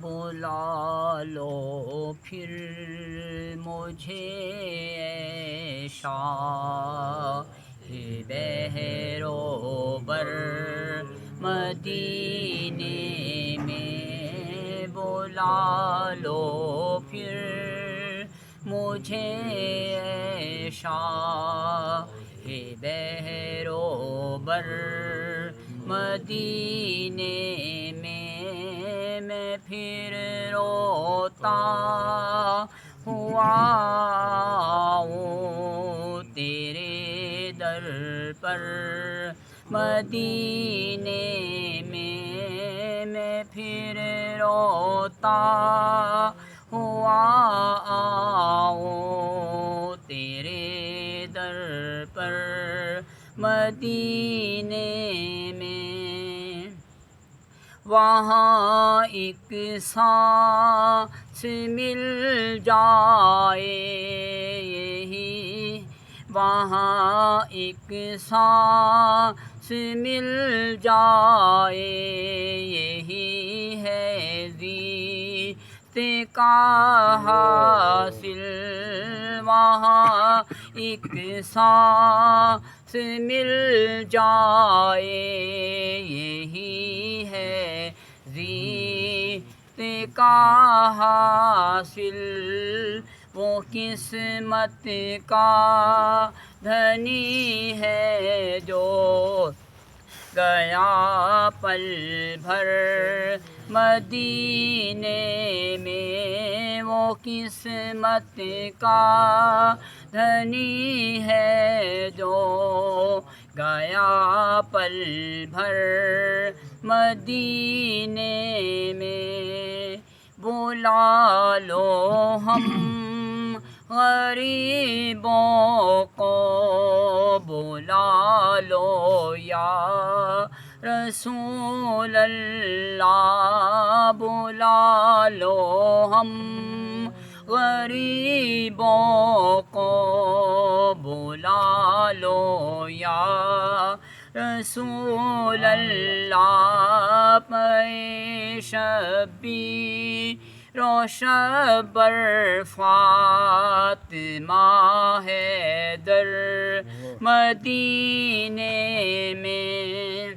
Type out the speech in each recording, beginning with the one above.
بلا لو پھر مجھے اے شاہ بحرو بر مدینے میں بلا لو پھر مجھے اے شاہ بحرو بر مدینے میں پھر روتا ہوا ہوں تیرے در پر مدینے میں پھر روتا ہوا آؤں تیرے در پر مدینے میں وہاں ایک سانس مل جائے یہی وہاں ایک سانس مل جائے یہی ہے زیست کا حاصل وہاں ایک سانس مل جائے یہی ہے زیست کا حاصل وہ قسمت کا دھنی ہے جو گیا پل بھر مدینے میں وہ قسمت کا دھنی ہے جو گیا پل بھر مدینے میں بلا لو ہم غریبوں کو بلا لو یا رسول اللہ بلا لو ہم غریبوں کو بلا لو یا رسول اللہ پے شبی روشبر فاطمہ ہے در مدینے میں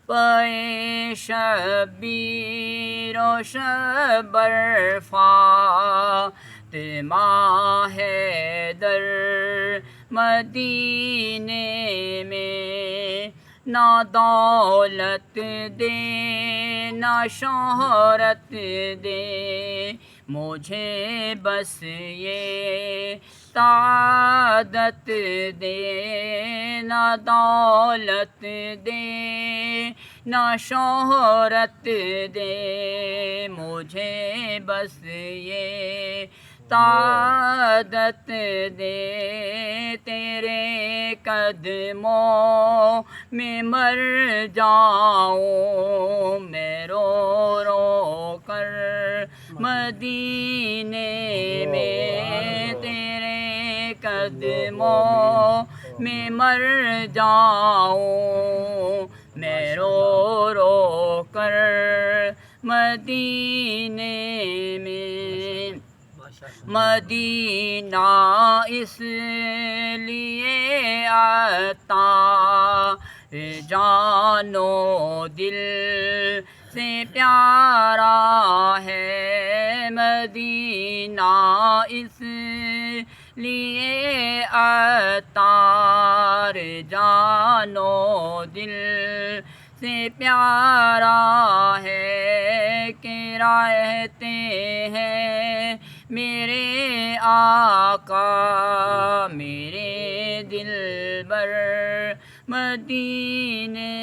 پے شبیر و شبر فاطمہ ہے در مدینے میں نہ دولت دے نہ شہرت دے مجھے بس یہ سعادت دے نہ دولت دے نہ شہرت دے مجھے بس یہ سعادت دے تیرے قدموں میں مر جاؤں میں رو رو کر مدینے میں تیرے قدموں میں مر جاؤں میں رو رو کر مدینے میں مدینہ اس لیے عطا جان و دل سے پیارا ہے مدینہ اس لیے عطا جان و دل سے پیارا ہے کہ رہتے ہیں میرے آقا میرے دل بر مدینے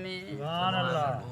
میں. سبحان اللہ.